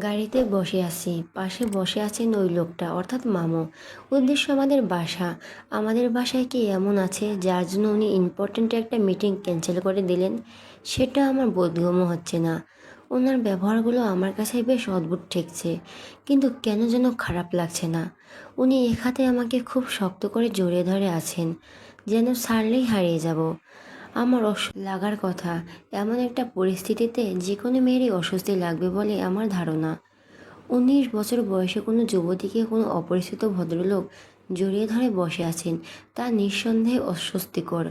গাড়িতে বসে আছি, পাশে বসে আছেন ওই লোকটা অর্থাৎ মামু। উদ্দেশ্য আমাদের বাসা। আমাদের বাসায় কি এমন আছে যার জন্য উনি ইম্পর্ট্যান্ট একটা মিটিং ক্যান্সেল করে দিলেন? সেটা আমার বোধগম্য হচ্ছে না। ওনার ব্যবহারগুলো আমার কাছে বেশ অদ্ভুত ঠেকছে, কিন্তু কেন যেন খারাপ লাগছে না। উনি এক হাতে আমাকে খুব শক্ত করে জড়িয়ে ধরে আছেন, যেন ছাড়লেই হারিয়ে যাব। আমার লাগার কথা। এমন একটা পরিস্থিতিতে যে কোনো মেয়েরই অস্বস্তি লাগবে বলে আমার ধারণা। 19 বছর বয়সে কোনো যুবতীকে কোনো অপরিচিত ভদ্রলোক জড়িয়ে ধরে বসে আছেন, তা নিঃসন্দেহে অস্বস্তিকর।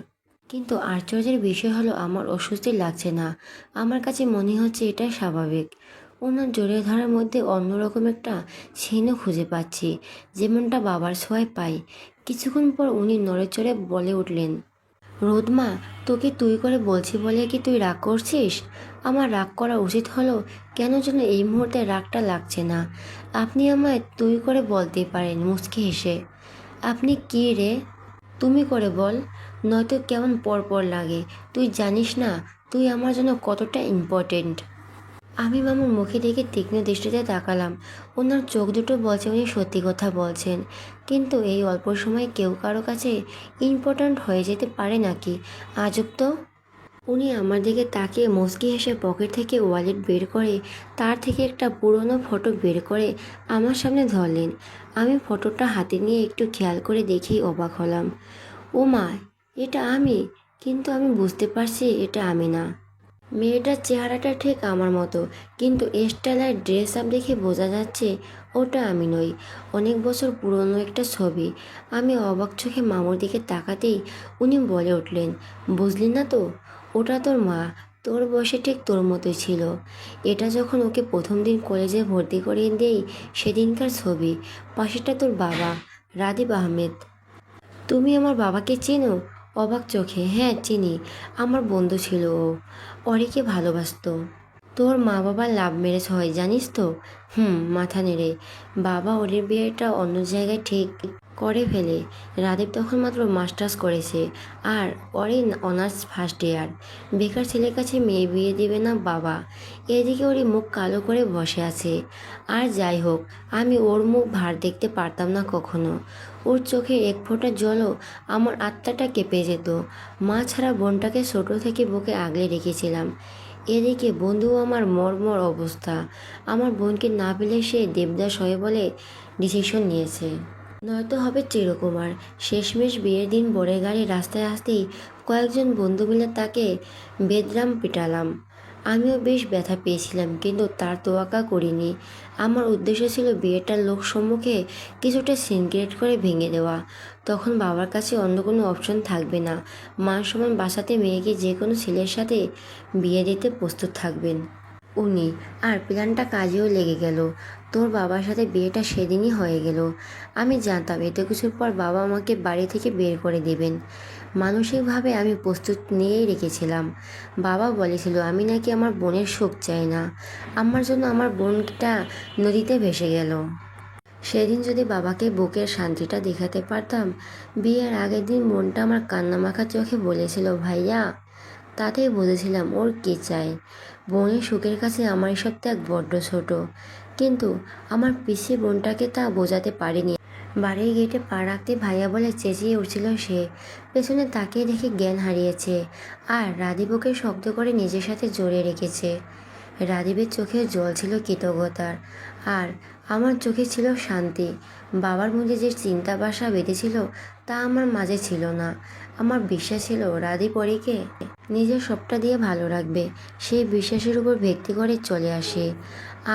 কিন্তু আশ্চর্যের বিষয় হলো আমার অস্বস্তি লাগছে না। আমার কাছে মনে হচ্ছে এটা স্বাভাবিক। ওনার জড়িয়ে ধরার মধ্যে অন্যরকম একটা চিহ্ন খুঁজে পাচ্ছি, যেমনটা বাবার ছোঁয়ায় পাই। কিছুক্ষণ পর উনি নড়েচড়ে বলে উঠলেন, রোদমা, তোকে তুই করে বলছি বলে কি তুই রাগ করছিস? আমার রাগ করা উচিত হলো, কেন যেন এই মুহূর্তে রাগটা লাগছে না। আপনি আমায় তুই করে বলতে পারেন মুচকি হেসে। আপনি কি রে? তুমি করে বল, নয়তো কেমন পরপর লাগে। তুই জানিস না তুই আমার জন্য কতটা ইম্পর্টেন্ট। আমি মামুর মুখে দেখে তীক্ষ্ণ দৃষ্টিতে তাকালাম। ওনার চোখ দুটো বলছে উনি সত্যি কথা বলছেন, কিন্তু এই অল্প সময়ে কেউ কারো কাছে ইম্পর্ট্যান্ট হয়ে যেতে পারে নাকি? আজব তো। উনি আমার দিকে তাকিয়ে মুচকি হেসে পকেট থেকে ওয়ালেট বের করে তার থেকে একটা পুরনো ফটো বের করে আমার সামনে ধরলেন। আমি ফটোটা হাতে নিয়ে একটু খেয়াল করে দেখেই অবাক হলাম। ও মা, এটা আমি! কিন্তু আমি বুঝতে পারছি এটা আমি না। মেয়েটার চেহারাটা ঠিক আমার মতো, কিন্তু স্টাইল আর ড্রেস আপ দেখে বোঝা যাচ্ছে ওটা আমি নই। অনেক বছর পুরনো একটা ছবি। আমি অবাক চোখে মামুর দিকে তাকাতেই উনি বলে উঠলেন, বুঝলি না তো, ওটা তোর মা। তোর বয়সে ঠিক তোর মতোই ছিল। এটা যখন ওকে প্রথম দিন কলেজে ভর্তি করিয়ে দেই সেদিনকার ছবি। পাশেটা তোর বাবা, রাদীপ আহমেদ। তুমি আমার বাবাকে চেনো? অবাক চোখে, হ্যাঁ চিনি। আমার বন্ধু ছিল ও। অরিকে ভালোবাসতো। তোর মা বাবার লাভ ম্যারেজ হয় জানিস তো? মাথা নেড়ে। বাবা ওরের বিয়েটা অন্য জায়গায় ঠিক করে ফেলে। রাদীপ তখন মাত্র মাস্টার্স করেছে, আর ওরই অনার্স ফার্স্ট ইয়ার। বেকার ছেলের কাছে মেয়ে বিয়ে দেবে না বাবা। এদিকে ওরই মুখ কালো করে বসে আছে। আর যাই হোক, আমি ওর মুখ ভার দেখতে পারতাম না কখনো। ওর চোখে এক ফোঁটা জলও আমার আত্মাটা কেঁপে যেত। মা ছাড়া বোনটাকে ছোট থেকে বুকে আগলে রেখেছিলাম। এদিকে বন্ধু আমার মর্মর অবস্থা। আমার বোনকে না পেলে সে দেবদাস হয়ে বলে ডিসিশন নিয়েছে, নয়তো হবে চিরকুমার। শেষমেশ বিয়ের দিন বরের গাড়ি রাস্তায় আসতেই কয়েকজন বন্ধু মিলে তাকে বেদরাম পিটালাম। আমিও বেশ ব্যথা পেয়েছিলাম, কিন্তু তার তোয়াক্কা করিনি। আমার উদ্দেশ্য ছিল বিয়েটার লোক সম্মুখে কিছুটা সিনক্রেট করে ভেঙে দেওয়া। তখন বাবার কাছে অন্য কোনো অপশন থাকবে না। মান সম্মান বাঁচাতে মেয়েকে যে কোনো ছেলের সাথে বিয়ে দিতে প্রস্তুত থাকবেন উনি। আর প্ল্যানটা কাজেও লেগে গেল। তোর বাবার সাথে বিয়েটা সেদিনই হয়ে গেল। আমি জানতাম এত কিছুর পর বাবা আমাকে বাড়ি থেকে বের করে দেবেন। মানসিকভাবে আমি প্রস্তুত নিয়েই রেখেছিলাম। বাবা বলেছিল আমি নাকি আমার বোনের সুখ চাই না। আমার জন্য আমার বোনটা নদীতে ভেসে গেল। সেদিন যদি বাবাকে বুকের শান্তিটা দেখাতে পারতাম। বিয়ের আগের দিন বোনটা আমার কান্নামাখা চোখে বলেছিল ভাইয়া। তাতেই বুঝেছিলাম ওর কী চাই। বোনের সুখের কাছে আমার এসব ত্যাগ বড্ড ছোট। কিন্তু আমার পিসি বোনটাকে তা বোঝাতে পারিনি। বাড়ির গেটে পা রাখতে ভাইয়া বলে চেঁচিয়ে উঠছিল সে। পেছনে তাকিয়ে দেখে জ্ঞান হারিয়েছে, আর রাদীপকে শক্ত করে নিজের সাথে জড়িয়ে রেখেছে। রাদীপের চোখে জল ছিল কৃতজ্ঞতার, আর আমার চোখে ছিল শান্তি। বাবার মধ্যে যে চিন্তা বাসা বেঁধেছিল তা আমার মাঝে ছিল না। আমার বিশ্বাস ছিল রাদীপ অরিকে নিজের সবটা দিয়ে ভালো রাখবে। সেই বিশ্বাসের উপর ভিত্তি করে চলে আসে।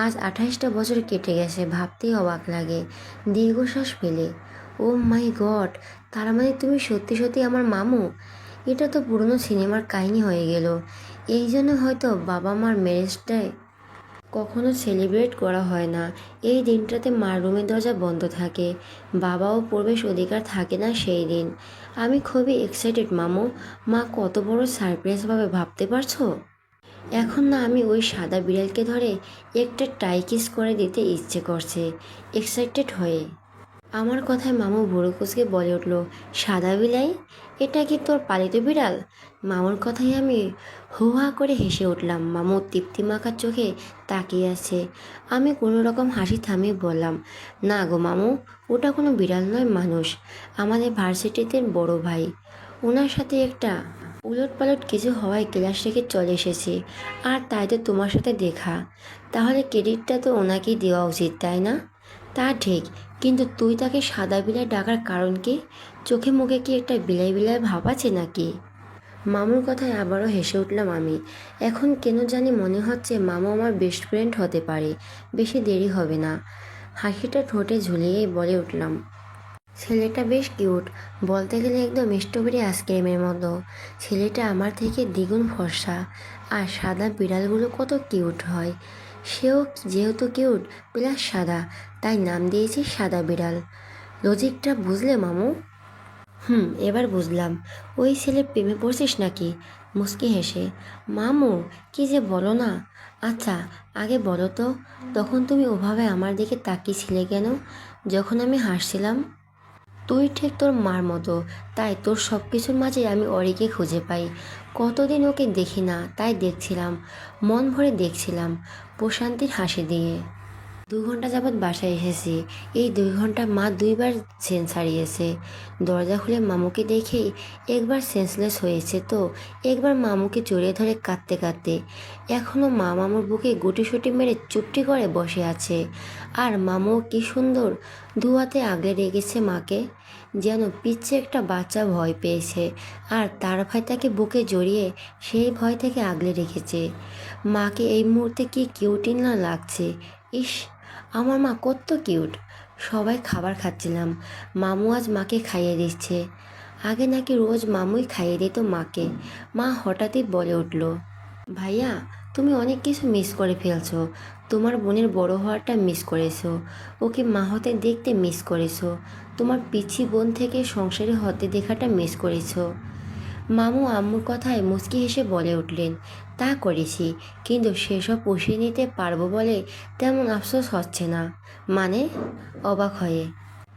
আজ 28টা বছর কেটে গেছে, ভাবতেই অবাক লাগে। দীর্ঘশ্বাস ফেলে, ও মাই গড, তার মানে তুমি সত্যি সত্যি আমার মামু? এটা তো পুরনো সিনেমার কাহিনী হয়ে গেল। এই জন্য হয়তো বাবা মার ম্যারেজটায় কখনো সেলিব্রেট করা হয় না। এই দিনটাতে মার রুমের দরজা বন্ধ থাকে, বাবাও প্রবেশ অধিকার থাকে না সেই দিন। আমি খুবই এক্সাইটেড মামু। মা কত বড় সারপ্রাইজ পাবে ভাবতে পারছো? এখন না আমি ওই সাদা বিড়ালকে ধরে একটা টাই কিস করে দিতে ইচ্ছে করছে, এক্সাইটেড হয়ে। আমার কথায় মামু বুড়ো কুচকে বলে উঠল, সাদা বিলাই? এটা কি তোর পালিত বিড়াল? মামুর কথায় আমি হু হা করে হেসে উঠলাম। মামু তৃপ্তি মাখার চোখে তাকিয়ে আছে। আমি কোনো রকম হাসি থামিয়ে বললাম, না গো মামু, ওটা কোনো বিড়াল নয়, মানুষ। আমাদের ভার্সিটিতে বড় ভাই। ওনার সাথে একটা উলটপালট কিছু হওয়ায় ক্লাস থেকে চলে এসেছি, আর তাই তো তোমার সাথে দেখা। তাহলে ক্রেডিটটা তো ওনাকেই দেওয়া উচিত, তাই না? তা ঠিক, কিন্তু তুই তাকে সাদা বিলাই ডাকার কারণ কি? চোখে মুখে কি একটা বিলাই বিলাই ভাব আছে নাকি? মামুর কথায় আবারও হেসে উঠলাম আমি। এখন কেন জানি মনে হচ্ছে মামু আমার বেস্ট ফ্রেন্ড হতে পারে। বেশি দেরি হবে না। হাসিটা ঠোঁটে ঝুলিয়েই বলে উঠলাম, ছেলেটা বেশ কিউট, বলতে গেলে একদম স্ট্রবেরি আইসক্রিমের মতো। ছেলেটা আমার থেকে দ্বিগুণ ফর্সা। আর সাদা বিড়ালগুলো কত কিউট হয়। সেও যেহেতু কিউট প্লাস সাদা, তাই নাম দিয়েছি সাদা বিড়াল। লজিকটা বুঝলে মামু? এবার বুঝলাম। ওই ছেলে প্রেমে পড়ছিস নাকি? মুচকি হেসে, মামু কি যে বলো না। আচ্ছা, আগে বলো তো, তখন তুমি ওভাবে আমার দিকে তাকিয়েছিলে কেন যখন আমি হাসছিলাম? তুই ঠিক তোর মার মতো, তাই তোর সব কিছুর মাঝে আমি অরিকে খুঁজে পাই। কতদিন ওকে দেখি না, তাই দেখছিলাম, মন ভরে দেখছিলাম, প্রশান্তির হাসি দিয়ে। 2 ঘন্টা যাবৎ বাসায় এসেছি। এই 2 ঘন্টা মা 2বার সেন্স হারিয়েছে। দরজা খুলে মামুকে দেখেই একবার সেন্সলেস হয়েছে, তো একবার মামুকে জড়িয়ে ধরে কাঁদতে কাঁদতে। এখনও মা মামুর বুকে গুটিসুটি মেরে চুপটি করে বসে আছে। আর মামু কি সুন্দর দুহাতে আগলে রেখেছে মাকে, যেন পিচ্ছে একটা বাচ্চা ভয় পেয়েছে, আর তার ভাই তাকে বুকে জড়িয়ে সেই ভয় থেকে আগলে রেখেছে। মাকে এই মুহূর্তে কি কিউটি না লাগছে! ইস, আমার মা কত কিউট! সবাই খাবার খাচ্ছিলাম। মামু আজ মাকে খাইয়ে দিচ্ছে। আগে নাকি রোজ মামুই খাইয়ে দিত মাকে। মা হঠাৎই বলে উঠল, ভাইয়া, তুমি অনেক কিছু মিস করে ফেলছো। তোমার বোনের বড় হওয়াটা মিস করেছো, ওকে মা হতে দেখতে মিস করেছো, তোমার পিচ্ছি বোন থেকে সংসারে হতে দেখাটা মিস করেছো। মামু আম্মুর কথায় মুচকি হেসে বলে উঠলেন, তা করেছি, কিন্তু সেসব পুষিয়ে নিতে পারবো বলে তেমন আফসোস হচ্ছে না। মানে? অবাক হয়ে,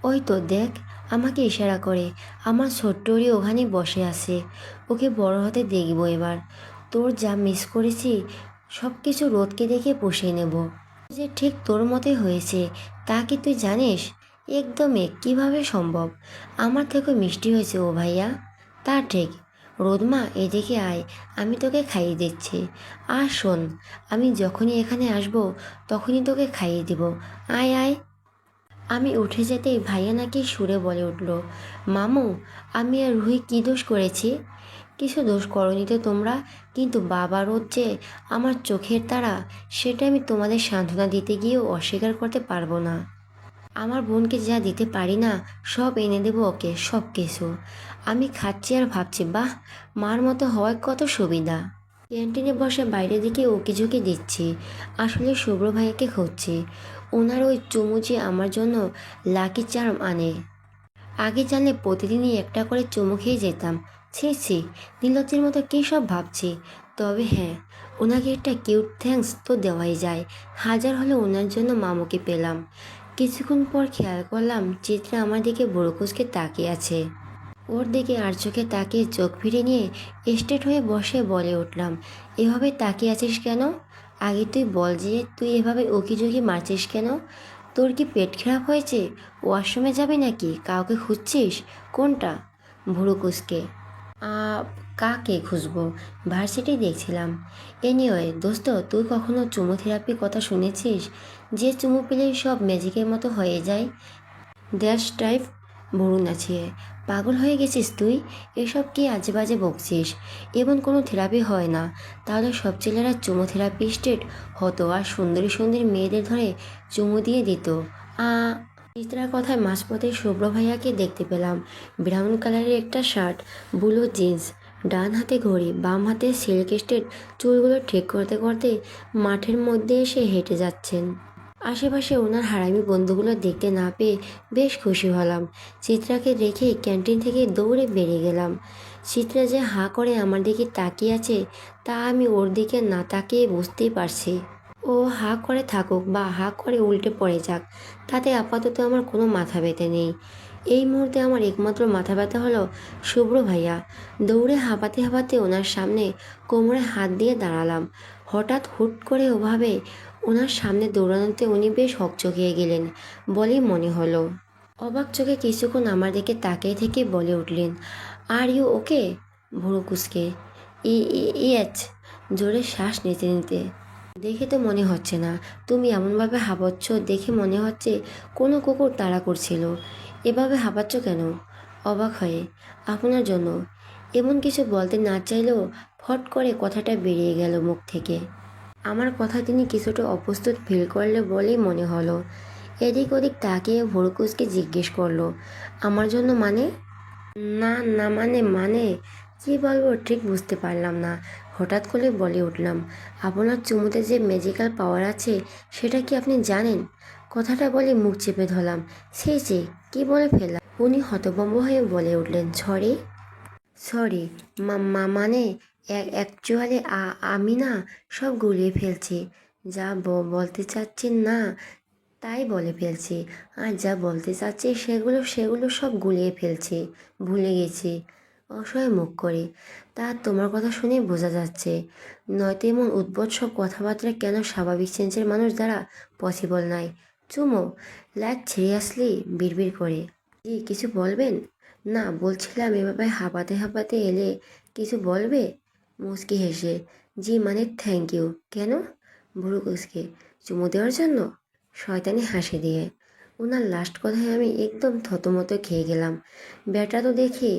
ওই তো দেখ, আমাকে ইশারা করে। আমার ছোট্ট ওরি ওখানে বসে আছে। ওকে বড় হতে দেখবো এবার। তোর যা মিস করেছি সব কিছু রোদকে দেখে পুষিয়ে নেব। যে ঠিক তোর মতোই হয়েছে তা কি তুই জানিস? একদমই, কিভাবে সম্ভব? আমার থেকে মিষ্টি হয়েছে ও ভাইয়া। তা ঠিক। রোদমা, এদিকে আয়, আমি তোকে খাইয়ে দিচ্ছি। আর শোন, আমি যখনই এখানে আসবো তখনই তোকে খাইয়ে দিব। আয় আয়। আমি উঠে যেতেই ভাইয়া নাকি সুরে বলে উঠল, মামু, আমি আর রুহি কী দোষ করেছি? কিছু দোষ করনি তো তোমরা, কিন্তু বাবা রোদ যে আমার চোখের তারা, সেটা আমি তোমাদের সান্ত্বনা দিতে গিয়েও অস্বীকার করতে পারবো না। আমার বোনকে যা দিতে পারি না সব এনে দেবো ওকে, সব কিছু। আমি খাচ্ছি আর ভাবছি, বাহ, মার মতো হওয়ার কত সুবিধা। ক্যান্টিনে বসে বাইরের দিকে উকিঝুঁকি দিচ্ছি। আসলে শুভ্র ভাইয়াকে খুঁজছি। ওনার ওই চুমু যে আমার জন্য লাকি চার্ম আনে। আগে জানলে প্রতিদিনই একটা করে চুমু খেয়ে যেতাম। ছি ছি, নীলজ্জের মতো কী সব ভাবছি। তবে হ্যাঁ, ওনাকে একটা কিউট থ্যাঙ্কস তো দেওয়াই যায়। হাজার হলে ওনার জন্য মামুকে পেলাম। কিছুক্ষণ পর খেয়াল করলাম চিত্রা আমার দিকে বুড়ো কুঁচকে তাকিয়ে আছে। ওর দিকে আর চোখে তাকিয়ে চোখ ফিরে নিয়ে স্ট্রেট হয়ে বসে বলে উঠলাম, এভাবে তাকিয়ে আছিস কেন? আগে তুই বল যে তুই এভাবে উকিঝুঁকি মারছিস কেন? তোর কি পেট খারাপ হয়েছে? ওয়াশরুমে যাবি নাকি? কাউকে খুঁজছিস? কোনটা? ভুরু কুঁচকে, আ কাকে খুঁজবো? ভার্সিটি দেখছিলাম। এনিওয়ে দোস্ত, তুই কখনো চুমো থেরাপির কথা শুনেছিস? যে চুমু পেলেই সব ম্যাজিকের মতো হয়ে যায়। দ্যাশ টাইপ। ভুরু নাচিয়ে, পাগল হয়ে গেছিস তুই? এসব কি আজে বাজে বকছিস? এমন কোনো থেরাপি হয় না। তাহলে সব ছেলেরা চুমো থেরাপিস্টেড হতো আর সুন্দরী সুন্দরী মেয়েদের ধরে চুমু দিয়ে দিত। আ চিত্রার কথায় মাঝপথে শুভ্র ভাইয়াকে দেখতে পেলাম। ব্রাউন কালারের একটা শার্ট, ব্লু জিন্স, ডান হাতে ঘড়ি, বাম হাতে সিল্ক স্টেড চুলগুলো ঠিক করতে করতে মাঠের মধ্যে এসে হেঁটে যাচ্ছেন। আশেপাশে ওনার হারামি বন্ধুগুলো দেখতে না পেয়ে বেশ খুশি হলাম। চিত্রাকে রেখে ক্যান্টিন থেকে দৌড়ে বেরিয়ে গেলাম। চিত্রা যে হাঁ করে আমার দিকে তাকিয়ে আছে তা আমি ওর দিকে না তাকিয়ে বুঝতেই পারছি। ও হা করে থাকুক বা হা করে উল্টে পড়ে যাক, তাতে আপাতত আমার কোনো মাথা ব্যথা নেই। এই মুহূর্তে আমার একমাত্র মাথা ব্যথা হলো শুভ্র ভাইয়া। দৌড়ে হাঁপাতে হাঁপাতে ওনার সামনে কোমরে হাত দিয়ে দাঁড়ালাম। হঠাৎ হুট করে ওভাবে ওনার সামনে দৌড়ানোতে উনি বেশ হকচকিয়ে গেলেন বলেই মনে হলো। অবাক চোখে কিছুক্ষণ আমার দিকে তাকিয়ে থেকে বলে উঠলেন, আর ইউ ওকে? ভুরু কুঁচকে ইয়েচ, জোরে শ্বাস নিতে নিতে। দেখে তো মনে হচ্ছে না। তুমি এমনভাবে হাঁপাচ্ছ দেখে মনে হচ্ছে কোনো কুকুর তাড়া করছিল। এভাবে হাঁপাচ্ছ কেন? অবাক হয়ে। আপনার জন্য। এমন কিছু বলতে না চাইলেও ফট করে কথাটা বেরিয়ে গেল মুখ থেকে। আমার কথা তিনি কিছুটা অপ্রস্তুত ফিল করলে বলেই মনে হলো। এদিক ওদিক তাকিয়ে ভুরুকুসকে জিজ্ঞেস করলো, আমার জন্য মানে? না না মানে মানে কি বলবো ঠিক বুঝতে পারলাম না। হঠাৎ করে বলে উঠলাম, আপনার চুমুতে যে ম্যাজিক্যাল পাওয়ার আছে সেটা কি আপনি জানেন? কথাটা বলে মুখ চেপে ধরলাম। সে কি বলে ফেললাম। উনি হতভম্ব হয়ে বলে উঠলেন, সরি সরি মানে অ্যাকচুয়ালি আমি না সব গুলিয়ে ফেলছি। যা বলতে চাচ্ছেন না তাই বলে ফেলছি, আর যা বলতে চাচ্ছি সেগুলো সেগুলো সব গুলিয়ে ফেলছি, ভুলে গেছি। অসহায় মুখ করে। তা তোমার কথা শুনে বোঝা যাচ্ছে। নয়তো এমন উদ্ভট সব কথাবার্তা কেন স্বাভাবিক সেন্সের মানুষ দ্বারা পসিবল নয়। চুমো, লাইক সিরিয়াসলি বিড়বিড় করে। জি কিছু বলবেন? না বলছিলাম এভাবে হাঁপাতে হাঁপাতে এলে কিছু বলবে? মুচকি হেসে, জি মানে থ্যাংক ইউ। কেন? ভুরু কুচকে, চুমু দেওয়ার জন্য? শয়তানি হাসি দিয়ে। ওনার লাস্ট কথায় আমি একদম থতমত খেয়ে গেলাম। ব্যাটা তো দেখি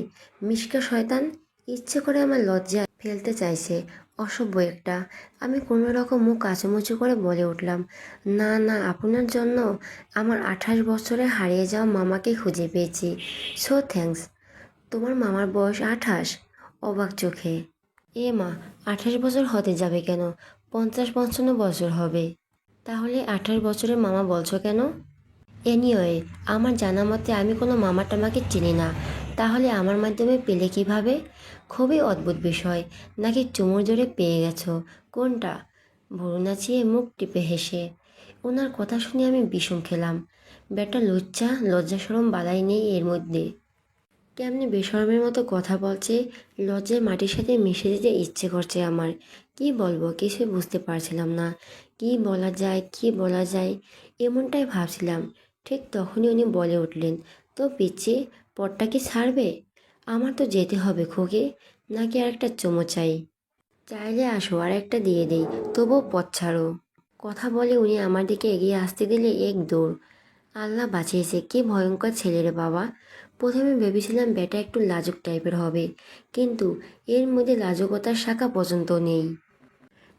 মিশকা শয়তান, ইচ্ছে করে আমার লজ্জায় ফেলতে চাইছে। অসভ্য একটা। আমি কোনো রকম মুখ কাচুমুচু করে বলে উঠলাম, না না আপনার জন্য আমার 28 বছরে হারিয়ে যাওয়া মামাকে খুঁজে পেয়েছি। So thanks. তোমার মামার বয়স 28? অবাক চোখে। এ মা, 28 বছর হতে যাবে কেন? 50-55 বছর হবে। তাহলে 28 বছরের মামা বলছো কেন? এনিওয়ে, আমার জানা মতে আমি কোনো মামা টামাকে চিনি না। তাহলে আমার মাধ্যমে পেলে কিভাবে? খুবই অদ্ভুত বিষয়। নাকি চুমুর জোরে পেয়ে গেছো? কোনটা? ভুরু নাচিয়ে মুখ টিপে হেসে। ওনার কথা শুনে আমি বিষম খেলাম। বেটা লুচ্চা, লজ্জা শরম বালাই নেই এর মধ্যে। কেমনি বেশরমের মতো কথা বলছে। লজ্জায় মাটির সাথে মিশে যেতে ইচ্ছে করছে আমার। কি বলবো কিছুই বুঝতে পারছিলাম না। কি বলা যায় কি বলা যায় এমনটাই ভাবছিলাম। ঠিক তখনই উনি বলে উঠলেন, তো পিচ্ছি, পথটা কি ছাড়বে? আমার তো যেতে হবে খোকে, নাকি আর একটা চুমো চাই? চাইলে আসো আর একটা দিয়ে দেই, তবুও পথ ছাড়ো। কথা বলে উনি আমার দিকে এগিয়ে আসতে দিলে এক দৌড়। আল্লাহ বাঁচিয়েছে, কি ভয়ঙ্কর ছেলে রে বাবা। প্রথমে ভেবেছিলাম বেটা একটু লাজুক টাইপের হবে, কিন্তু এর মধ্যে লাজুকতার শাখা পর্যন্ত নেই।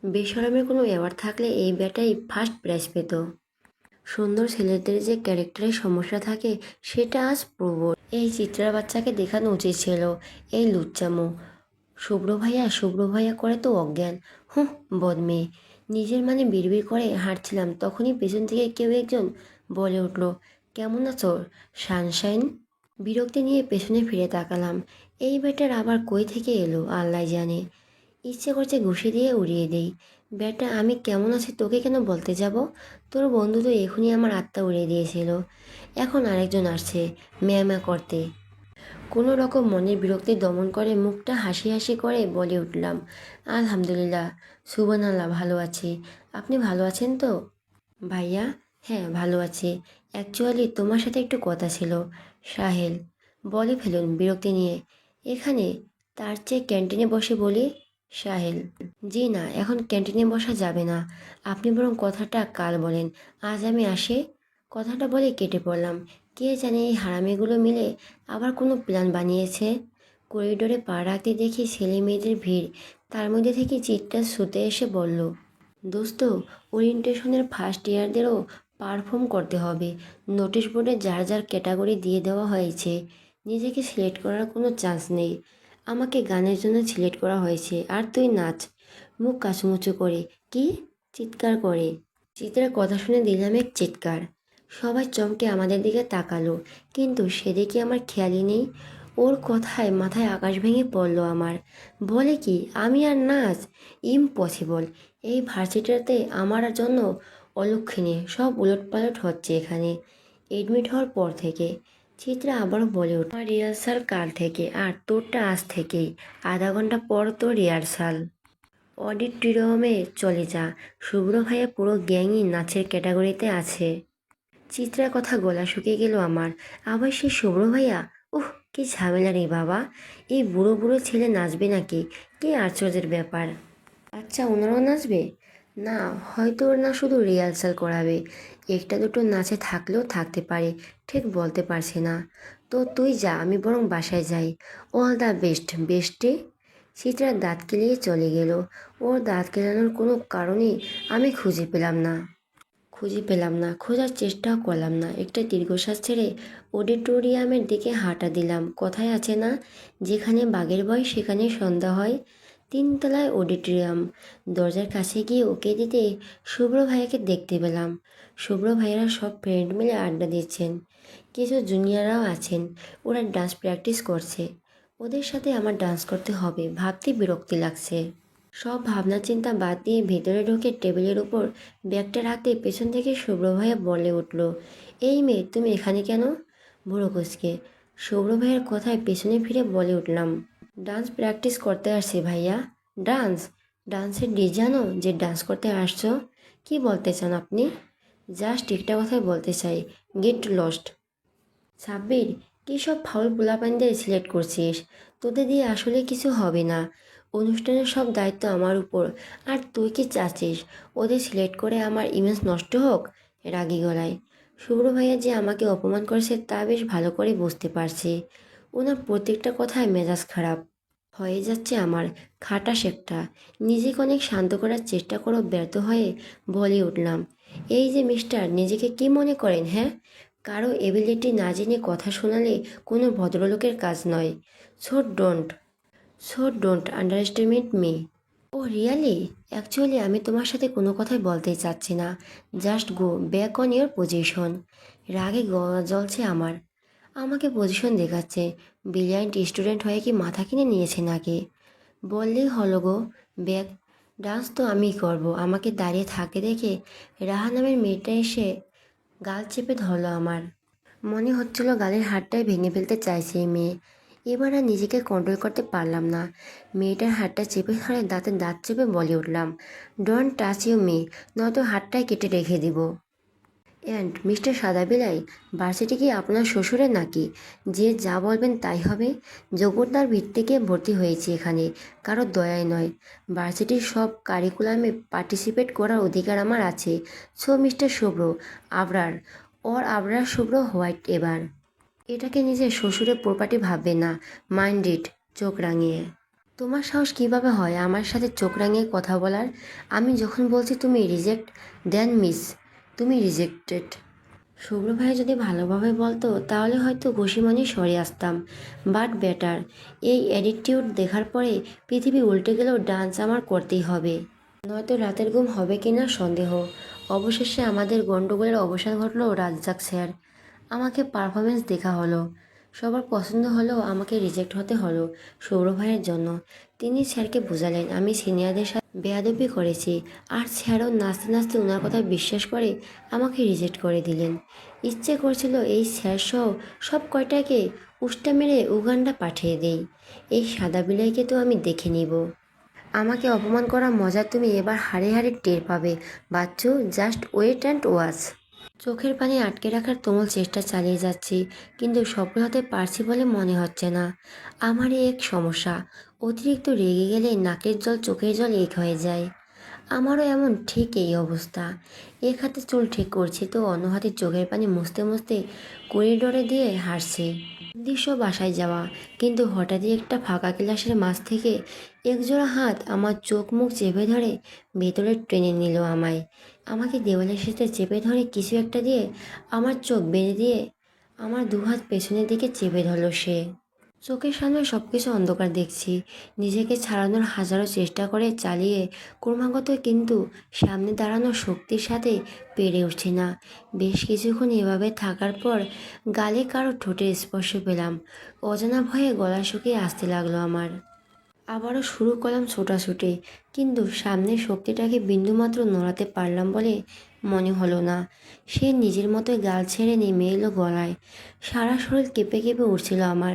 বেশরমের কোনো অ্যাওয়ার্ড থাকলে এই বেটাই ফার্স্ট প্রাইজ পেত। সুন্দর ছেলেদের যে ক্যারেক্টারের সমস্যা থাকে সেটা আজ প্রবল। এই চিত্রার বাচ্চাকে দেখানো উচিত ছিল এই লুচ্চামো। শুভ্র ভাইয়া করে তো অজ্ঞান। হুঁ, বদমেয়ে। নিজের মানে বিড়বিড় করে হাঁটছিলাম, তখনই পেছন থেকে কেউ একজন বলে উঠল, কেমন আছো সানশাইন? বিরক্তি নিয়ে পেছনে ফিরে তাকালাম। এই বেটার আবার কই থেকে এলো আল্লাহ জানে। ইচ্ছে করছে ঘুষি দিয়ে উড়িয়ে দেই। বেটা আমি কেমন আছি তোকে কেন বলতে যাব? তোর বন্ধু তো এখনই আমার আত্মা উড়িয়ে দিয়েছিল। এখন আরেকজন আসছে ম্যামা করতে। কোনো রকম মনের বিরক্তি দমন করে মুখটা হাসি হাসি করে বলে উঠলাম, আলহামদুলিল্লাহ, সুবহানাল্লাহ, ভালো আছি। আপনি ভালো আছেন তো? ভাইয়া, হ্যাঁ ভালো আছি। অ্যাকচুয়ালি তোমার সাথে একটু কথা ছিল। সাহেল, বলে ফেলুন বিরক্তি নিয়ে। এখানে? তার চেয়ে ক্যান্টিনে বসে বলি। সাহেল, জি না, এখন ক্যান্টিনে বসা যাবে না। আপনি বরং কথাটা কাল বলেন। আজ আমি আসি। কথাটা বলে কেটে পড়লাম। কে জানে এই হারামিগুলো মিলে আবার কোনো প্ল্যান বানিয়েছে। করিডোরে পা রাখতে দেখি ছেলে মেয়েদের ভিড়। তার মধ্যে থেকে চিৎটা ছুটে এসে বলল, দোস্ত, ওরিয়েন্টেশনের ফার্স্ট ইয়ারদেরও পারফর্ম করতে হবে। নোটিশ বোর্ডে যার যার ক্যাটাগরি দিয়ে দেওয়া হয়েছে। নিজেকে সিলেক্ট করার কোনো চান্স নেই। আমাকে গানের জন্য সিলেক্ট করা হয়েছে, আর তুই নাচ। মুখ কাচুমুচু করে। কি? চিৎকার করে। চিত্রার কথা শুনে দিলাম এক চিৎকার। সবাই চমকে আমাদের দিকে তাকালো, কিন্তু সেদিকে আমার খেয়ালই নেই। ওর কথায় মাথায় আকাশ ভেঙে পড়ল আমার। বলে কি আমি আর নাচ? ইম্পসিবল। এই ভার্সিটিতে আমার জন্য অলক্ষণে সব উলটপালট হচ্ছে এখানে। এডমিট হওয়ার পর থেকে চিত্রা আবারও বলে উঠল, আমার রিহার্সাল কাল থেকে, আর তোরটা আজ থেকেই। আধা ঘন্টা পর তো রিহার্সাল। অডিটোরিয়ামে চলে যা, শুভ্র ভাইয়া পুরো গ্যাংই নাচের ক্যাটাগরিতে আছে। চিত্রার কথা গলা শুকিয়ে গেল আমার। আবার সেই শুভ্র ভাইয়া, উহ, কি ঝামেলা রে বাবা। এই বুড়ো বুড়ো ছেলে নাচবে নাকি? কি আশ্চর্যের ব্যাপার। আচ্ছা, ওনারাও নাচবে? না, হয়তো ওর না শুধু রিহার্সাল করাবে, একটা দুটো নাচে থাকলেও থাকতে পারে, ঠিক বলতে পারছি না। তো তুই যা, আমি বরং বাসায় যাই। অল দ্য বেস্ট বেস্টে। চিত্রার দাঁত কেলিয়ে চলে গেল। ওর দাঁত কেলানোর কোনো কারণই আমি খুঁজে পেলাম না, খোঁজার চেষ্টাও করলাম না। একটা দীর্ঘশ্বাস ছেড়ে অডিটোরিয়ামের দিকে হাঁটা দিলাম। কথায় আছে না, যেখানে বাঘের ভয় সেখানে সন্ধ্যা হয়। 3 তলায় অডিটোরিয়াম। দরজার কাছে গিয়ে ওকে দিতে শুভ্র ভাইয়াকে দেখতে পেলাম। শুভ্র ভাইয়ারা সব ফ্রেন্ড মিলে আড্ডা দিচ্ছেন, কিছু জুনিয়ররাও আছেন। ওরা ডান্স প্র্যাকটিস করছে। ওদের সাথে আমার ডান্স করতে হবে ভাবতে বিরক্তি লাগছে। সব ভাবনা চিন্তা বাদ দিয়ে ভেতরে ঢুকে টেবিলের উপর ব্যাগটা রাখতে পেছন থেকে শুভ্র ভাইয়া বলে উঠল, এই মেয়ে, তুমি এখানে কেন? বুড়ো কুচকে শুভ্র ভাইয়ের কথায় পেছনে ফিরে বলে উঠলাম, ডান্স প্র্যাকটিস করতে আসছি ভাইয়া। ডান্স? ডান্সের ডি জানো যে ডান্স করতে আসছো? কি বলতে চান আপনি? জাস্ট একটা কথাই বলতে চাই, গেট লস্ট। সাব্বির, কী সব ফাউল পোলাপানদের সিলেক্ট করছিস? তোদের দিয়ে আসলে কিছু হবে না। অনুষ্ঠানের সব দায়িত্ব আমার উপর, আর তুই কি চাচ্ছিস ওদের সিলেক্ট করে আমার ইমেজ নষ্ট হোক? রাগী গলায় শুভ্র ভাইয়া যে আমাকে অপমান করেছে তা বেশ ভালো করে বুঝতে পারছি। ওনার প্রত্যেকটা কথায় মেজাজ খারাপ হয়ে যাচ্ছে আমার। খাটাস একটা। নিজেকে অনেক শান্ত করার চেষ্টা করো, ব্যর্থ হয়ে বলে উঠলাম, এই যে মিস্টার, নিজেকে কি মনে করেন হ্যাঁ? কারো এবিলিটি না জেনে কথা শোনালে কোনো ভদ্রলোকের কাজ নয়। So don't so don't underestimate me. Oh really? Actually আমি তোমার সাথে কোনো কথাই বলতে চাচ্ছি না। Just go back on your position. রাগে গলা জ্বলছে আমার। আমাকে পজিশন দেখাচ্ছে। ব্রিলিয়ান্ট স্টুডেন্ট হয়ে কি মাথা কিনে নিয়েছে নাকি? বললেই হলো গো ব্যাক। ডান্স তো আমিই করব। আমাকে দাঁড়িয়ে থাকতে দেখে রাহা নামের মেয়েটা এসে গাল চেপে ধরলো আমার। মনে হচ্ছিল গালের হাড়টাই ভেঙে ফেলতে চাইছে এই মেয়ে। এবার আর নিজেকে কন্ট্রোল করতে পারলাম না। মেয়েটার হাতটা চেপে ধরে দাঁতে দাঁত চেপে বলে উঠলাম, ডোন্ট টাচ ইউ মি, নয়তো হাতটাই কেটে রেখে দিব। অ্যান্ড মিস্টার সাদাবিলাই, ভার্সিটি কি আপনার শ্বশুরের নাকি যে যা বলবেন তাই হবে? যোগ্যতার ভিত্তিতে ভর্তি হয়েছি এখানে, কারো দয়ায় নয়। ভার্সিটির সব কারিকুলামে পার্টিসিপেট করার অধিকার আমার আছে। সো মিস্টার শুভ্র আবরার, আবরার শুভ্র হোয়াইট এবার এটাকে নিজের শ্বশুরের প্রপার্টি ভাববে না। Mind it. চোখ রাঙিয়ে। তোমার সাহস কিভাবে হয় আমার সাথে চোখ রাঙিয়ে কথা বলার? আমি যখন বলছি তুমি রিজেক্ট, দেন মিস, তুমি রিজেক্টেড। শুভ্র ভাই যদি ভালোভাবে বলতো তাহলে হয়তো ঘুষিমানি সরে আসতাম, বাট বেটার। এই অ্যাটিটিউড দেখার পরে পৃথিবী উল্টে গেলেও ডান্স আমার করতেই হবে, নয়তো রাতের ঘুম হবে কিনা সন্দেহ। অবশেষে আমাদের গণ্ডগোলের অবসান ঘটলো। রাজ্জাক স্যার, আমাকে পারফরমেন্স দেখা হলো, সবার পছন্দ হলেও আমাকে রিজেক্ট হতে হলো সৌর ভাইয়ের জন্য। তিনি স্যারকে বোঝালেন আমি সিনিয়রদের সাথে বেয়াদবি করেছি, আর স্যারও নাচতে নাচতে ওনার কথা বিশ্বাস করে আমাকে রিজেক্ট করে দিলেন। ইচ্ছে করছিল এই স্যার সহ সব কয়টাকে উষ্টা মেরে উগান্ডা পাঠিয়ে দেই। এই সাদা বিলাইকে তো আমি দেখে নিব। আমাকে অপমান করা মজা তুমি এবার হাড়ে হাড়ে টের পাবে Bachchu. Just wait and watch. চোখের পানি আটকে রাখার তুমুল চেষ্টা চালিয়ে যাচ্ছি, কিন্তু সফল হতে পারছি বলে মনে হচ্ছে না। আমারই এক সমস্যা, অতিরিক্ত রেগে গেলে নাকের জল চোখের জল এক হয়ে যায়। আমারও এমন ঠিক এই অবস্থা। এক হাতে চুল ঠিক করছি তো অন্য হাতে চোখের পানি মুছতে মুছতে করিডোরে দিয়ে হাসছি। উদ্দেশ্য বাসায় যাওয়া, কিন্তু হঠাৎই একটা ফাঁকা ক্লাসের মাঝ থেকে একজোড়া হাত আমার চোখ মুখ চেপে ধরে ভেতরে টেনে নিল আমায়। আমাকে দেওয়ালের সাথে চেপে ধরে কিছু একটা দিয়ে আমার চোখ বেঁধে দিয়ে আমার দুহাত পেছনের দিকে চেপে ধরল সে। চোখের সামনে সব কিছু অন্ধকার দেখছি। নিজেকে ছাড়ানোর হাজারো চেষ্টা করে চালিয়ে ক্রমাগত, কিন্তু সামনে দাঁড়ানোর শক্তির সাথে পেরে উঠছি না। বেশ কিছুক্ষণ এভাবে থাকার পর গালে কারো ঠোঁটের স্পর্শ পেলাম। অজানা ভয়ে গলা শুকিয়ে আসতে লাগলো আমার। আবারও শুরু করলাম ছোটাছুটি, কিন্তু সামনের শক্তিটাকে বিন্দুমাত্র নড়াতে পারলাম বলে মনে হলো না। সে নিজের মতোই গাল ছেড়ে নেমে এলো গলায়। সারা শরীর কেঁপে কেঁপে উঠছিল আমার।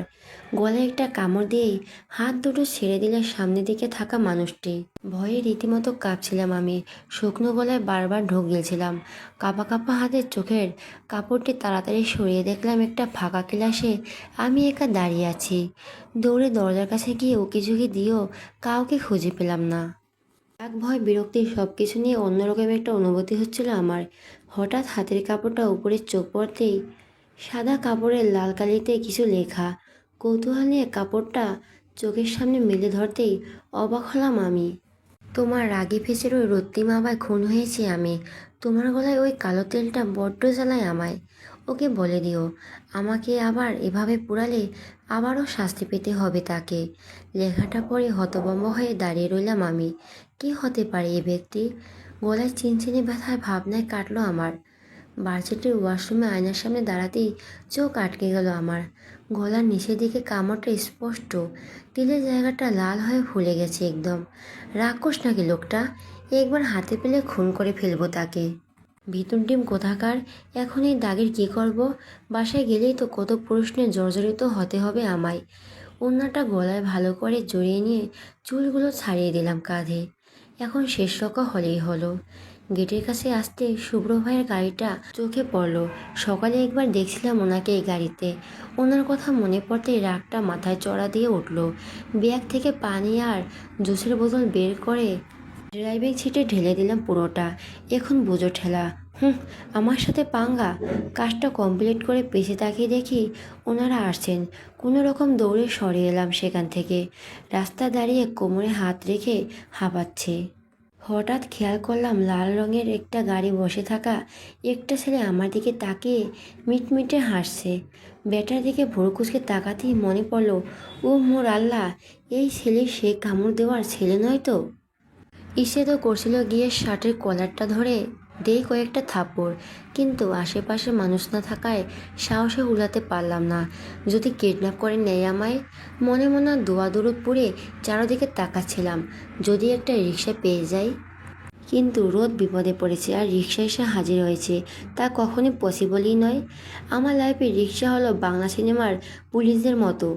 গলায় একটা কামড় দিয়েই হাত দুটো ছেড়ে দিলে সামনের দিকে থাকা মানুষটি। ভয়ে রীতিমতো কাঁপছিলাম আমি। শুকনো গলায় বারবার ঢোক গিলছিলাম। কাঁপা কাঁপা হাতে চোখের কাপড়টি তাড়াতাড়ি সরিয়ে দেখলাম একটা ফাঁকা ক্লাসে আমি একা দাঁড়িয়ে আছি। দৌড়ে দরজার কাছে গিয়ে উকিঝুঁকি দিয়েও কাউকে খুঁজে পেলাম না। রাগ, ভয়, বিরক্তি সব কিছু নিয়ে অন্যরকম একটা অনুভূতি হচ্ছিল আমার। হঠাৎ হাতের কাপড়টা উপরে চোখ পড়তেই সাদা কাপড়ের লাল কালিতে কিছু লেখা। কৌতূহল নিয়ে কাপড়টা চোখের সামনে মেলে ধরতেই অবাক হলাম আমি। তোমার রাগী ফেসের ওই রক্তিম আভায় খুন হয়েছি আমি। তোমার গলায় ওই কালো তেলটা বড্ড জ্বালায় আমায়। ওকে বলে দিও, আমাকে আবার এভাবে পোড়ালে আবারও শাস্তি পেতে হবে তাকে। লেখাটা পড়ে হতভম্ব হয়ে দাঁড়িয়ে রইলাম আমি। কি হতে পারে এ ব্যক্তি? গলায় চিনচিনে ব্যথায় ভাবনায় কাটলো আমার। ভার্সিটির ওয়াশরুমে আয়নার সামনে দাঁড়াতেই চোখ আটকে গেল আমার। গলার নিচের দিকে কামড়টা স্পষ্ট। তিলের জায়গাটা লাল হয়ে ফুলে গেছে একদম। রাক্ষস নাকি লোকটা? একবার হাতে পেলে খুন করে ফেলবো তাকে। ভিতর ডিম কোথাকার। এখন এই দাগের কী করব? বাসায় গেলেই তো কত প্রশ্নে জর্জরিত হতে হবে আমায়। ওড়নাটা গলায় ভালো করে জড়িয়ে নিয়ে চুলগুলো ছাড়িয়ে দিলাম কাঁধে। এখন শেষ রক্ষা হলেই হলো। গেটের কাছে আসতে শুভ্র ভাইয়ের গাড়িটা চোখে পড়লো। সকালে একবার দেখছিলাম ওনাকে এই গাড়িতে। ওনার কথা মনে পড়তেই রাগটা মাথায় চড়া দিয়ে উঠল। ব্যাগ থেকে পানি আর জুসের বোতল বের করে ড্রাইভিং সিটে ঢেলে দিলাম পুরোটা। এখন বুঝো ঠেলা। আমার সাথে পাঙ্গা। কাজটা কমপ্লিট করে পেছে তাকিয়ে দেখি ওনারা আসছেন। কোনো রকম দৌড়ে সরে এলাম সেখান থেকে। রাস্তা দাঁড়িয়ে কোমরে হাত রেখে হাঁপাচ্ছে। হঠাৎ খেয়াল করলাম লাল রঙের একটা গাড়ি বসে থাকা একটা ছেলে আমার দিকে তাকিয়ে মিটমিটে হাসছে। বেটার দিকে ভোর কুচকে তাকাতেই মনে পড়ল, ও মোর আল্লাহ, এই ছেলে সে কামড় দেওয়ার ছেলে নয় তো? ইচ্ছে তো করছিল গিয়ে শার্টের কলারটা ধরে দেই কয়েকটা থাপ্পড়, কিন্তু আশেপাশে মানুষ না থাকায় সাহসে উলাতে পারলাম না। যদি কিডন্যাপ করে নেয় আমায়। মনে মনে দোয়াদুরুদ পড়ে চারদিকে তাকাচ্ছিলাম, যদি একটা রিক্সা পেয়ে যাই। কিন্তু রোদ বিপদে পড়েছে আর রিক্সা এসে হাজির হয়েছে, তা কখনই পসিবলই নয়। আমার লাইফে রিক্সা হলো বাংলা সিনেমার পুলিশদের মতো,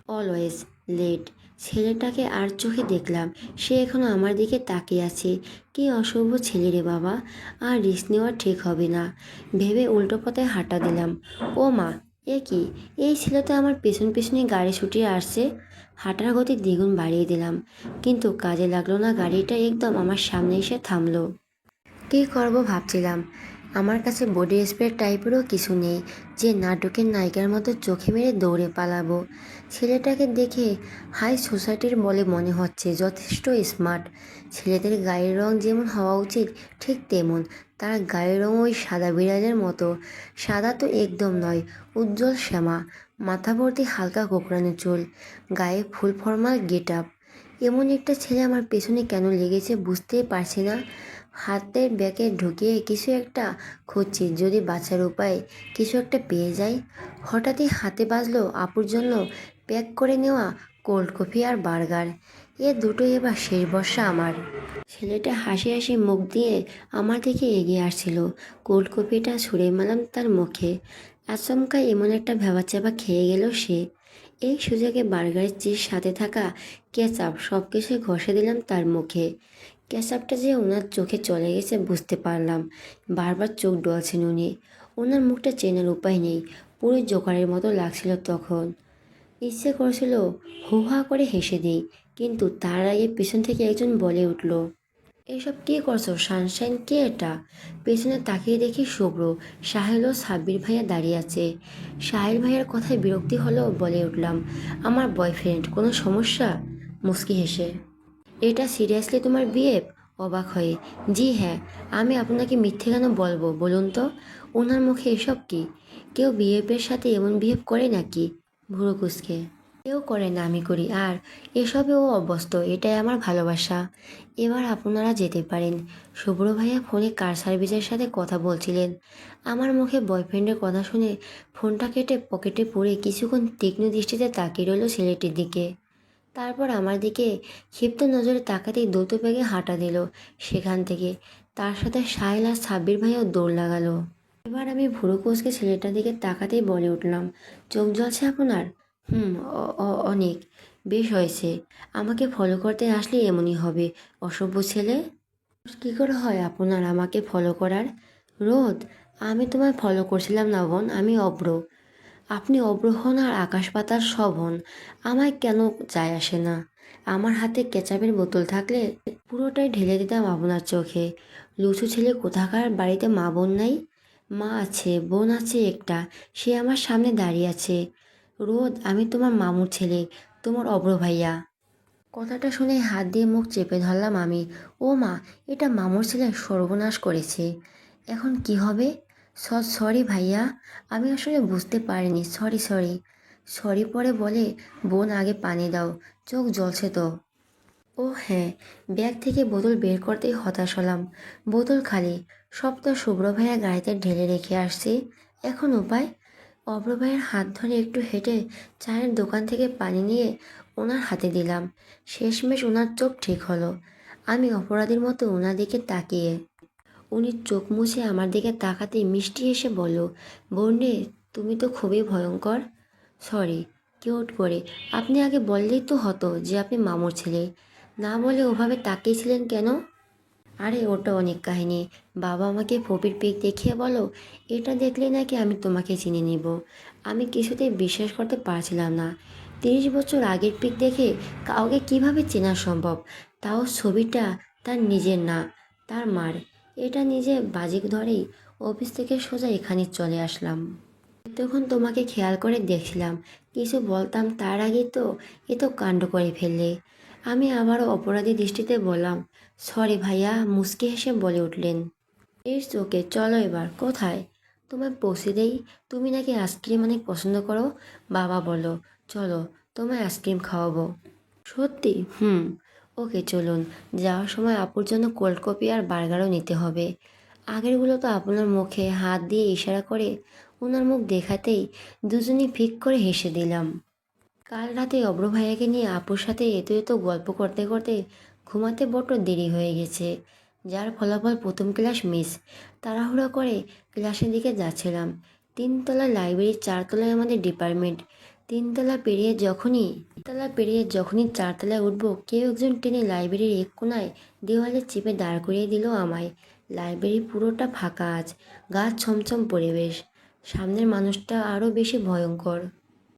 অলওয়েজ লেট। ছেলেটাকে আর চোখে দেখলাম, সে এখনো আমার দিকে তাকিয়ে আছে। কি অসভ্য ছেলে রে বাবা, আর রিস্ক নেওয়া ঠিক হবে না ভেবে উল্টো পথে হাঁটা দিলাম। ও মা, এ কি? এই ছেলে তো আমার পেছন পেছনে গাড়ি ছুটিয়ে আসছে। হাঁটার গতি দ্বিগুণ বাড়িয়ে দিলাম, কিন্তু কাজে লাগলো না। গাড়িটা একদম আমার সামনে এসে থামলো। কী করব ভাবছিলাম। আমার কাছে বডি স্প্রে টাইপেরও কিছু নেই যে নাটকের নায়িকার মতো চোখে মেরে দৌড়ে পালাবো। ছেলেটাকে দেখে হাই সোসাইটির বলে মনে হচ্ছে, যথেষ্ট স্মার্ট। ছেলেদের গায়ের রং যেমন হওয়া উচিত ঠিক তেমন। তার গায়ের রং ওই সাদা বিড়ালের মতো। সাদা তো একদম নয়, উজ্জ্বল শ্যামা। মাথা ভর্তি হালকা কোঁকড়ানো চুল, গায়ে ফুল ফর্মাল গেট আপ। এমন একটা ছেলে আমার পেছনে কেন লেগেছে বুঝতেই পারছি না। হাতের ব্যাগে ঢুকিয়ে কিছু একটা খুঁজছি, যদি বাঁচার উপায় কিছু একটা পেয়ে যাই। হঠাৎই হাতে বাজলো আপুর জন্য প্যাক করে নেওয়া কোল্ড কফি আর বার্গার। এ দুটোই এবার শেষ বর্ষা আমার। ছেলেটা হাসি হাসি মুখ দিয়ে আমার দিকে এগিয়ে আসছিল। কোল্ড কফিটা ছুঁড়ে মারলাম তার মুখে। আচমকা এমন একটা ভ্যাবাচ্যাপা খেয়ে গেল সে। এই সুযোগে বার্গারের চিজ সাথে থাকা কেচাপ সব কিছু ঘষে দিলাম তার মুখে। কেচাপটা যে ওনার চোখে চলে গেছে বুঝতে পারলাম। বারবার চোখ ডলছেন উনি। ওনার মুখটা চেনার উপায় নেই, পুরো জোকারের মতো লাগছিল তখন। ইচ্ছে করছিল হু-হা করে হেসে দিই, কিন্তু তার আগে পেছন থেকে একজন বলে উঠল, এসব কী করছো সানশাইন? কে এটা? পেছনে তাকিয়ে দেখি শুভ্র, সাহেল ও সাব্বির ভাইয়া দাঁড়িয়ে আছে। সাহেল ভাইয়ার কথায় বিরক্তি হলেও বলে উঠলাম, আমার বয়ফ্রেন্ড। কোনো সমস্যা? মুচকি হেসে, এটা সিরিয়াসলি তোমার বিহেভ? অবাক হয়ে, জি হ্যাঁ। আমি আপনাকে মিথ্যে কেন বলবো বলুন তো? ওনার মুখে এসব কি? কেউ বিহেভের সাথে এমন বিহেভ করে নাকি? ভুরু কুঁচকে, কেউ করে না, আমি করি। আর এসবেও অভ্যস্ত, এটাই আমার ভালোবাসা। এবার আপনারা যেতে পারেন। শুভ্র ভাইয়া ফোনে কার সার্ভিসের সাথে কথা বলছিলেন। আমার মুখে বয়ফ্রেন্ডের কথা শুনে ফোনটা কেটে পকেটে পুরে কিছুক্ষণ তীক্ষ্ণ দৃষ্টিতে তাকিয়ে রইল ছেলেটির দিকে। তারপর আমার দিকে ক্ষিপ্ত নজরে তাকাতেই দ্রুত বেগে হাঁটা দিল সেখান থেকে। তার সাথে সাহিল আর সাব্বির ভাইও দৌড় লাগালো। এবার আমি ভুরু কুঁচকে ছেলেটার দিকে তাকাতেই বলে উঠলাম, চোখ জ্বলছে আপনার? হুম, অনেক। বেশ হয়েছে, আমাকে ফলো করতে আসলে এমনই হবে, অসভ্য ছেলে। কী করে হয় আপনার আমাকে ফলো করার? রোদ, আমি তোমায় ফলো করছিলাম না বোন, আমি অব্র। আপনি অব্র হন আর আকাশ পাতাল সব হন, আমায় কেন যায় আসে না। আমার হাতে কেচাপের বোতল থাকলে পুরোটাই ঢেলে দিতাম আপনার চোখে। লুচু ছেলে কোথাকার, বাড়িতে মা বোন নাই? মা আছে, বোন আছে একটা, সে আমার সামনে দাঁড়িয়ে আছে। রোদ, আমি তোমার মামুর ছেলে, তোমার অব্র ভাইয়া। কথাটা শুনে হাত দিয়ে মুখ চেপে ধরলাম আমি। ও মা, এটা মামুর ছেলে সর্বনাশ করেছে। এখন কি হবে? সরি ভাইয়া, আমি আসলে বুঝতে পারিনি, সরি সরি। সরি পরে বলে, বোন আগে পানি দাও, চোখ জ্বলছে তো। ও হ্যাঁ, ব্যাগ থেকে বোতল বের করতেই হতাশ হলাম। বোতল খালি, সব তো শুভ্র ভাইয়া গাড়িতে ঢেলে রেখে আসছি। এখন উপায়? অভ্র ভাইয়ের হাত ধরে একটু হেঁটে চায়ের দোকান থেকে পানি নিয়ে ওনার হাতে দিলাম। শেষমেশ ওনার চোখ ঠিক হলো। আমি অপরাধীর মতো ওনার দিকে তাকিয়ে। উনি চোখ মুছে আমার দিকে তাকাতেই মিষ্টি এসে বলল, বোনরে, তুমি তো খুবই ভয়ঙ্কর। সরি, কিউট করে। আপনি আগে বললেই তো হতো যে আপনি মামুর ছেলে। না বলে ওভাবে তাকিয়েছিলেন কেন? আরে ওটা অনেক কাহিনী। বাবা আমাকে ফপির পিক দেখিয়ে বলো, এটা দেখলে নাকি আমি তোমাকে চিনে নিব। আমি কিছুতেই বিশ্বাস করতে পারছিলাম না। 30 বছর আগের পিক দেখে কাউকে কিভাবে চেনা সম্ভব, তাও ছবিটা তার নিজের না, তার মার। এটা নিজে বাজিক ধরেই অফিস থেকে সোজা এখানে চলে আসলাম। তখন তোমাকে খেয়াল করে দেখছিলাম, কিছু বলতাম তার আগে তো এ তো কাণ্ড করে ফেললে। আমি আবারও অপরাধী দৃষ্টিতে বললাম, সরি ভাইয়া, মুচকি হেসে বলে উঠলেন, ইটস ওকে, চলো এবার কোথায়? তোমায় পৌঁছে দেই। তুমি নাকি আইসক্রিম অনেক পছন্দ করো, বাবা বলো। চলো, তোমায় আইসক্রিম খাওয়াবো। সত্যি? হুম। ওকে চলুন। যাওয়ার সময় আপুর জন্য কোল্ড কফি আর বার্গারও নিতে হবে। আগেরগুলো তো আপনার মুখে হাত দিয়ে ইশারা করে ওনার মুখ দেখাতেই দুজনই ফিক করে হেসে দিলাম। কাল রাতে অব্র ভাইয়াকে নিয়ে আপুর সাথে এত এত গল্প করতে করতে ঘুমাতে বড্ড দেরি হয়ে গেছে, যার ফলাফল প্রথম ক্লাস মিস। তাড়াহুড়ো করে ক্লাসের দিকে যাচ্ছিলাম। তিনতলা লাইব্রেরির চারতলায় আমাদের ডিপার্টমেন্ট। তিনতলা পেরিয়ে যখনই চারতলায় উঠবো, কেউ একজন টেনে লাইব্রেরির এক কোনায় দেওয়ালে চেপে দাঁড় করিয়ে দিল আমায়। লাইব্রেরি পুরোটা ফাঁকা আজ, গা ছমছম পরিবেশ। সামনের মানুষটা আরও বেশি ভয়ঙ্কর।